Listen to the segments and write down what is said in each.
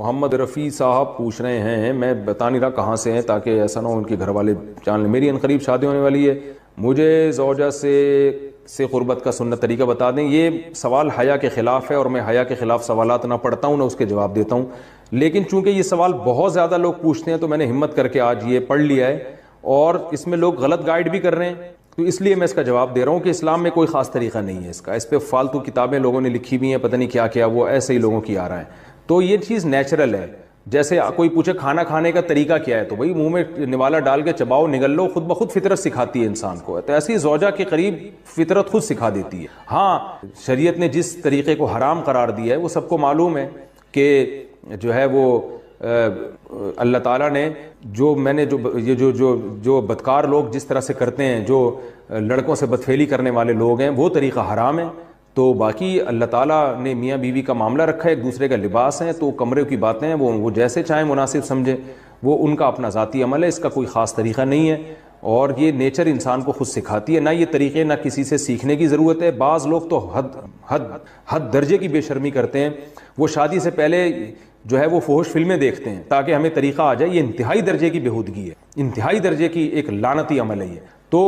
محمد رفیع صاحب پوچھ رہے ہیں، میں بتا نہیں رہا کہاں سے ہیں تاکہ ایسا نہ ہو ان کے گھر والے جان لیں، میری عنقریب شادی ہونے والی ہے، مجھے زوجہ سے قربت کا سنت طریقہ بتا دیں۔ یہ سوال حیا کے خلاف ہے اور میں حیا کے خلاف سوالات نہ پڑھتا ہوں نہ اس کے جواب دیتا ہوں، لیکن چونکہ یہ سوال بہت زیادہ لوگ پوچھتے ہیں تو میں نے ہمت کر کے آج یہ پڑھ لیا ہے، اور اس میں لوگ غلط گائیڈ بھی کر رہے ہیں، تو اس لیے میں اس کا جواب دے رہا ہوں کہ اسلام میں کوئی خاص طریقہ نہیں ہے اس کا، اس پہ فالتو کتابیں لوگوں نے لکھی ہوئی ہیں، پتہ نہیں کیا کیا، وہ ایسے ہی لوگوں کی آ رہا ہے۔ تو یہ چیز نیچرل ہے، جیسے کوئی پوچھے کھانا کھانے کا طریقہ کیا ہے تو بھائی منہ میں نوالا ڈال کے چباؤ نگل لو، خود بخود فطرت سکھاتی ہے انسان کو، تو ایسی زوجہ کے قریب فطرت خود سکھا دیتی ہے۔ ہاں شریعت نے جس طریقے کو حرام قرار دیا ہے وہ سب کو معلوم ہے کہ جو ہے وہ اللہ تعالیٰ نے جو بدکار لوگ جس طرح سے کرتے ہیں، جو لڑکوں سے بدفعلی کرنے والے لوگ ہیں، وہ طریقہ حرام ہے، تو باقی اللہ تعالیٰ نے میاں بیوی کا معاملہ رکھا ہے، ایک دوسرے کا لباس ہے، تو کمرے کی باتیں ہیں وہ جیسے چاہیں مناسب سمجھے، وہ ان کا اپنا ذاتی عمل ہے، اس کا کوئی خاص طریقہ نہیں ہے، اور یہ نیچر انسان کو خود سکھاتی ہے، نہ یہ طریقے نہ کسی سے سیکھنے کی ضرورت ہے۔ بعض لوگ تو حد درجے کی بے شرمی کرتے ہیں، وہ شادی سے پہلے جو ہے وہ فحش فلمیں دیکھتے ہیں تاکہ ہمیں طریقہ آ جائے، یہ انتہائی درجے کی بےہودگی ہے، انتہائی درجے کی ایک لعنتی عمل ہے یہ، تو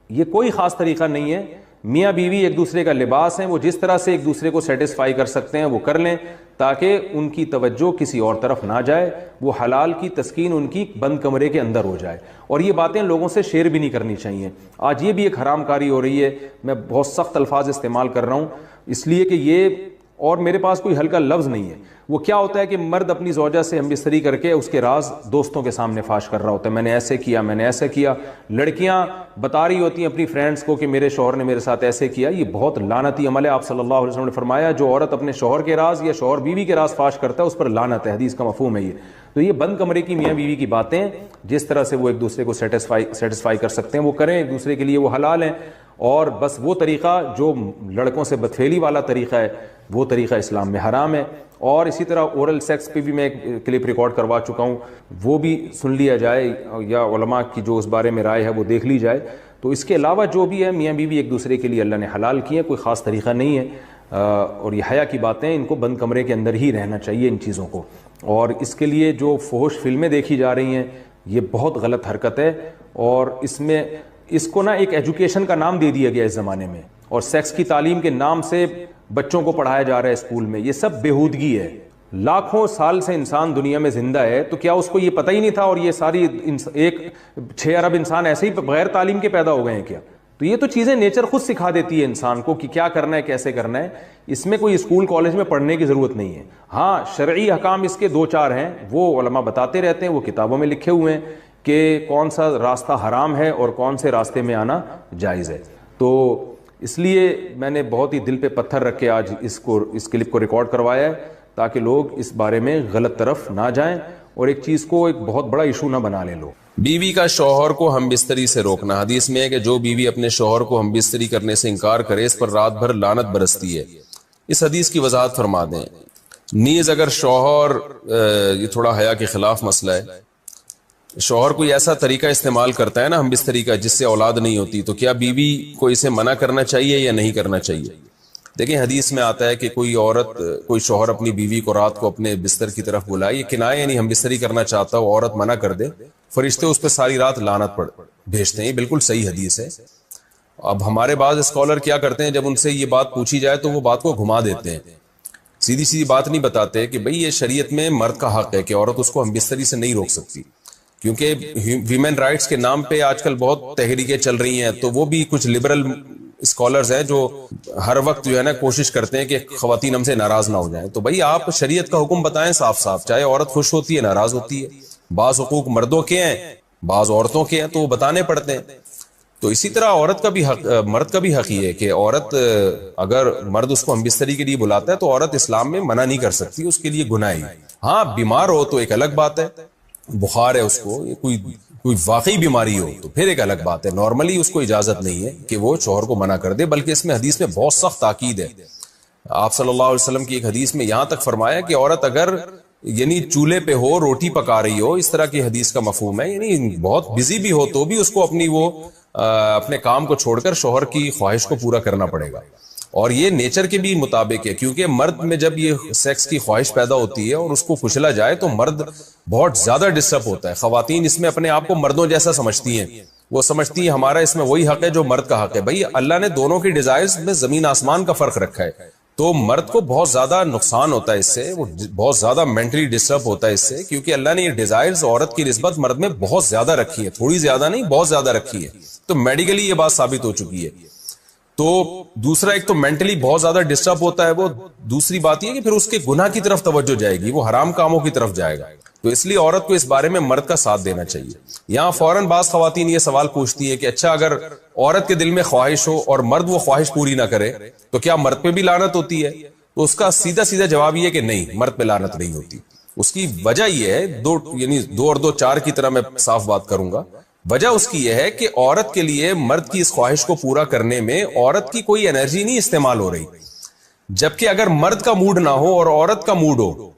یہ کوئی خاص طریقہ نہیں ہے۔ میاں بیوی ایک دوسرے کا لباس ہیں، وہ جس طرح سے ایک دوسرے کو سیٹسفائی کر سکتے ہیں وہ کر لیں، تاکہ ان کی توجہ کسی اور طرف نہ جائے، وہ حلال کی تسکین ان کی بند کمرے کے اندر ہو جائے، اور یہ باتیں لوگوں سے شیئر بھی نہیں کرنی چاہیے۔ آج یہ بھی ایک حرام کاری ہو رہی ہے، میں بہت سخت الفاظ استعمال کر رہا ہوں اس لیے کہ یہ، اور میرے پاس کوئی ہلکا لفظ نہیں ہے، وہ کیا ہوتا ہے کہ مرد اپنی زوجہ سے ہم بستری کر کے اس کے راز دوستوں کے سامنے فاش کر رہا ہوتا ہے، میں نے ایسے کیا، میں نے ایسے کیا، لڑکیاں بتا رہی ہوتی ہیں اپنی فرینڈز کو کہ میرے شوہر نے میرے ساتھ ایسے کیا، یہ بہت لعنتی عمل ہے۔ آپ صلی اللہ علیہ وسلم نے فرمایا جو عورت اپنے شوہر کے راز یا شوہر بیوی کے راز فاش کرتا ہے اس پر لعنت ہے، حدیث کا مفہوم ہے یہ۔ تو یہ بند کمرے کی میاں بیوی کی باتیں، جس طرح سے وہ ایک دوسرے کو سیٹسفائی کر سکتے ہیں وہ کریں، ایک دوسرے کے لیے وہ حلال ہیں، اور بس وہ طریقہ جو لڑکوں سے بدفعلی والا طریقہ ہے وہ طریقہ اسلام میں حرام ہے۔ اور اسی طرح اورل سیکس پہ بھی میں ایک کلپ ریکارڈ کروا چکا ہوں، وہ بھی سن لیا جائے، یا علماء کی جو اس بارے میں رائے ہے وہ دیکھ لی جائے۔ تو اس کے علاوہ جو بھی ہے میاں بیوی ایک دوسرے کے لیے اللہ نے حلال کیے، کوئی خاص طریقہ نہیں ہے، اور یہ حیا کی باتیں، ان کو بند کمرے کے اندر ہی رہنا چاہیے ان چیزوں کو۔ اور اس کے لیے جو فحش فلمیں دیکھی جا رہی ہیں یہ بہت غلط حرکت ہے، اور اس کو نا ایک ایجوکیشن کا نام دے دیا گیا اس زمانے میں، اور سیکس کی تعلیم کے نام سے بچوں کو پڑھایا جا رہا ہے اسکول میں، یہ سب بےہودگی ہے۔ لاکھوں سال سے انسان دنیا میں زندہ ہے، تو کیا اس کو یہ پتہ ہی نہیں تھا، اور یہ ساری 6 ارب انسان ایسے ہی بغیر تعلیم کے پیدا ہو گئے ہیں کیا؟ تو یہ تو چیزیں نیچر خود سکھا دیتی ہے انسان کو کہ کیا کرنا ہے، کیسے کرنا ہے، اس میں کوئی اسکول کالج میں پڑھنے کی ضرورت نہیں ہے۔ ہاں شرعی احکام اس کے 2-4 ہیں، وہ علماء بتاتے رہتے ہیں، وہ کتابوں میں لکھے ہوئے ہیں کہ کون سا راستہ حرام ہے اور کون سے راستے میں آنا جائز ہے۔ تو اس لیے میں نے بہت ہی دل پہ پتھر رکھ کے آج اس کلپ کو ریکارڈ کروایا ہے، تاکہ لوگ اس بارے میں غلط طرف نہ جائیں اور ایک چیز کو ایک بہت بڑا ایشو نہ بنا لیں لوگ۔ بیوی کا شوہر کو ہم بستری سے روکنا، حدیث میں ہے کہ جو بیوی اپنے شوہر کو ہم بستری کرنے سے انکار کرے اس پر رات بھر لعنت برستی ہے۔ اس حدیث کی وضاحت فرما دیں۔ نیز اگر شوہر، یہ تھوڑا حیا کے خلاف مسئلہ ہے، شوہر کوئی ایسا طریقہ استعمال کرتا ہے نا ہم بستری کا جس سے اولاد نہیں ہوتی، تو کیا بیوی کو اسے منع کرنا چاہیے یا نہیں کرنا چاہیے؟ دیکھیں حدیث میں آتا ہے کہ کوئی شوہر اپنی بیوی کو رات کو اپنے بستر کی طرف بلائے، یہ کنایہ یعنی ہم بستری کرنا چاہتا ہو، عورت منع کر دے، فرشتے اس پہ ساری رات لعنت بھیجتے ہیں، یہ بالکل صحیح حدیث ہے۔ اب ہمارے بعض اسکالر کیا کرتے ہیں، جب ان سے یہ بات پوچھی جائے تو وہ بات کو گھما دیتے ہیں، سیدھی بات نہیں بتاتے کہ بھئی یہ شریعت میں مرد کا حق ہے کہ عورت اس کو ہم بستری سے نہیں روک سکتی، کیونکہ ویمن رائٹس کے نام پہ آج کل بہت تحریکیں چل رہی ہیں، تو وہ بھی کچھ لبرل اسکالرز ہیں جو ہر وقت جو ہے نا کوشش کرتے ہیں کہ خواتین ہم سے ناراض نہ ہو جائیں۔ تو بھئی آپ شریعت کا حکم بتائیں صاف صاف، چاہے عورت خوش ہوتی ہے ناراض ہوتی ہے، بعض حقوق مردوں کے ہیں بعض عورتوں کے ہیں، تو وہ بتانے پڑتے ہیں۔ تو اسی طرح عورت کا بھی حق، مرد کا بھی حق یہ ہے کہ عورت، اگر مرد اس کو ہم بستری کے لیے بلاتا ہے تو عورت اسلام میں منع نہیں کر سکتی، اس کے لیے گناہ ہے۔ ہاں بیمار ہو تو ایک الگ بات ہے، بخار ہے اس کو، کوئی واقعی بیماری ہو تو پھر ایک الگ بات ہے، نارملی اس کو اجازت نہیں ہے کہ وہ شوہر کو منع کر دے، بلکہ اس میں حدیث میں بہت سخت تاکید ہے۔ آپ صلی اللہ علیہ وسلم کی ایک حدیث میں یہاں تک فرمایا کہ عورت اگر یعنی چولہے پہ ہو، روٹی پکا رہی ہو، اس طرح کی حدیث کا مفہوم ہے، یعنی بہت بزی بھی ہو تو بھی اس کو اپنے کام کو چھوڑ کر شوہر کی خواہش کو پورا کرنا پڑے گا۔ اور یہ نیچر کے بھی مطابق ہے، کیونکہ مرد میں جب یہ سیکس کی خواہش پیدا ہوتی ہے اور اس کو کچلا جائے تو مرد بہت زیادہ ڈسٹرب ہوتا ہے. خواتین اس میں اپنے آپ کو مردوں جیسا سمجھتی ہیں، وہ سمجھتی ہیں ہمارا اس میں وہی حق ہے جو مرد کا حق ہے. بھائی اللہ نے دونوں کی ڈیزائرز میں زمین آسمان کا فرق رکھا ہے، تو مرد کو بہت زیادہ نقصان ہوتا ہے اس سے، وہ بہت زیادہ مینٹلی ڈسٹرب ہوتا ہے اس سے، کیونکہ اللہ نے یہ ڈیزائرز عورت کی نسبت مرد میں بہت زیادہ رکھی ہے، تھوڑی زیادہ نہیں بہت زیادہ رکھی ہے. تو میڈیکلی یہ بات ثابت ہو چکی ہے. تو دوسرا ایک تو مینٹلی بہت زیادہ ڈسٹرب ہوتا ہے وہ، دوسری بات یہ کہ پھر اس کے گناہ کی طرف توجہ جائے گی، وہ حرام کاموں کی طرف جائے گا. تو اس لیے عورت کو اس بارے میں مرد کا ساتھ دینا چاہیے. یہاں فوراً بعض خواتین یہ سوال پوچھتی ہیں کہ اچھا اگر عورت کے دل میں خواہش ہو اور مرد وہ خواہش پوری نہ کرے تو کیا مرد پہ بھی لعنت ہوتی ہے؟ تو اس کا سیدھا جواب یہ کہ نہیں، مرد پہ لعنت نہیں ہوتی. اس کی وجہ یہ ہے، دو اور دو چار کی طرح میں صاف بات کروں گا. وجہ اس کی یہ ہے کہ عورت کے لیے مرد کی اس خواہش کو پورا کرنے میں عورت کی کوئی انرجی نہیں استعمال ہو رہی، جبکہ اگر مرد کا موڈ نہ ہو اور عورت کا موڈ ہو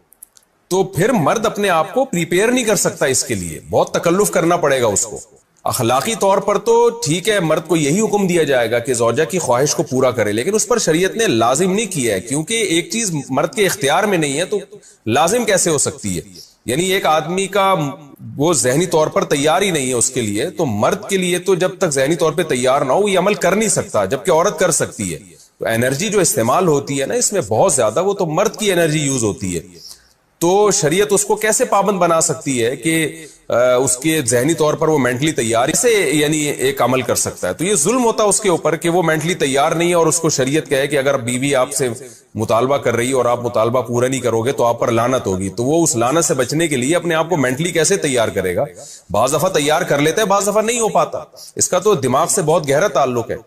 تو پھر مرد اپنے آپ کو پریپیئر نہیں کر سکتا، اس کے لیے بہت تکلف کرنا پڑے گا اس کو. اخلاقی طور پر تو ٹھیک ہے، مرد کو یہی حکم دیا جائے گا کہ زوجہ کی خواہش کو پورا کرے، لیکن اس پر شریعت نے لازم نہیں کیا ہے، کیونکہ ایک چیز مرد کے اختیار میں نہیں ہے تو لازم کیسے ہو سکتی ہے؟ یعنی ایک آدمی کا وہ ذہنی طور پر تیار ہی نہیں ہے اس کے لیے، تو مرد کے لیے تو جب تک ذہنی طور پہ تیار نہ ہو یہ عمل کر نہیں سکتا، جبکہ عورت کر سکتی ہے. تو انرجی جو استعمال ہوتی ہے نا اس میں بہت زیادہ، وہ تو مرد کی انرجی یوز ہوتی ہے. تو شریعت اس کو کیسے پابند بنا سکتی ہے کہ اس کے ذہنی طور پر وہ مینٹلی تیار سے یعنی ایک عمل کر سکتا ہے؟ تو یہ ظلم ہوتا ہے اس کے اوپر کہ وہ مینٹلی تیار نہیں ہے اور اس کو شریعت کہے کہ اگر بیوی آپ سے مطالبہ کر رہی ہے اور آپ مطالبہ پورا نہیں کرو گے تو آپ پر لعنت ہوگی. تو وہ اس لعنت سے بچنے کے لیے اپنے آپ کو مینٹلی کیسے تیار کرے گا؟ بعض دفعہ تیار کر لیتا ہے، بعض دفعہ نہیں ہو پاتا. اس کا تو دماغ سے بہت گہرا تعلق ہے.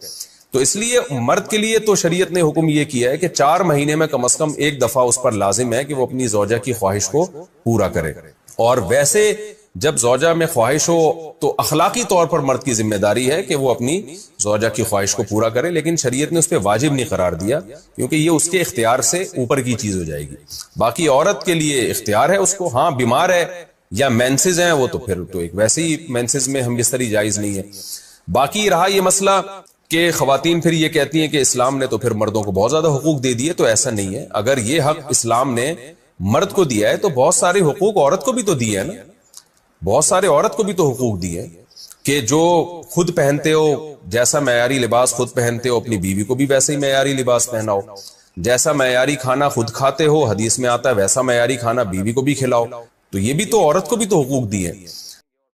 تو اس لیے مرد کے لیے تو شریعت نے حکم یہ کیا ہے کہ 4 مہینے میں کم از کم ایک دفعہ اس پر لازم ہے کہ وہ اپنی زوجہ کی خواہش کو پورا کرے. اور ویسے جب زوجہ میں خواہش ہو تو اخلاقی طور پر مرد کی ذمہ داری ہے کہ وہ اپنی زوجہ کی خواہش کو پورا کرے، لیکن شریعت نے اس پہ واجب نہیں قرار دیا کیونکہ یہ اس کے اختیار سے اوپر کی چیز ہو جائے گی. باقی عورت کے لیے اختیار ہے اس کو، ہاں بیمار ہے یا مینسز ہیں وہ تو پھر تو ایک ویسے ہی مینسز میں ہم بستری جائز نہیں ہے. باقی رہا یہ مسئلہ کہ خواتین پھر یہ کہتی ہیں کہ اسلام نے تو پھر مردوں کو بہت زیادہ حقوق دے دیے، تو ایسا نہیں ہے. اگر یہ حق اسلام نے مرد کو دیا ہے تو بہت سارے حقوق عورت کو بھی تو دیے ہیں نا، بہت سارے عورت کو بھی تو حقوق دیے کہ جو خود پہنتے ہو، جیسا معیاری لباس خود پہنتے ہو اپنی بیوی کو بھی ویسے ہی معیاری لباس پہناؤ، جیسا معیاری کھانا خود کھاتے ہو حدیث میں آتا ہے ویسا معیاری کھانا بیوی کو بھی کھلاؤ. تو یہ بھی تو عورت کو بھی تو حقوق دیے ہیں.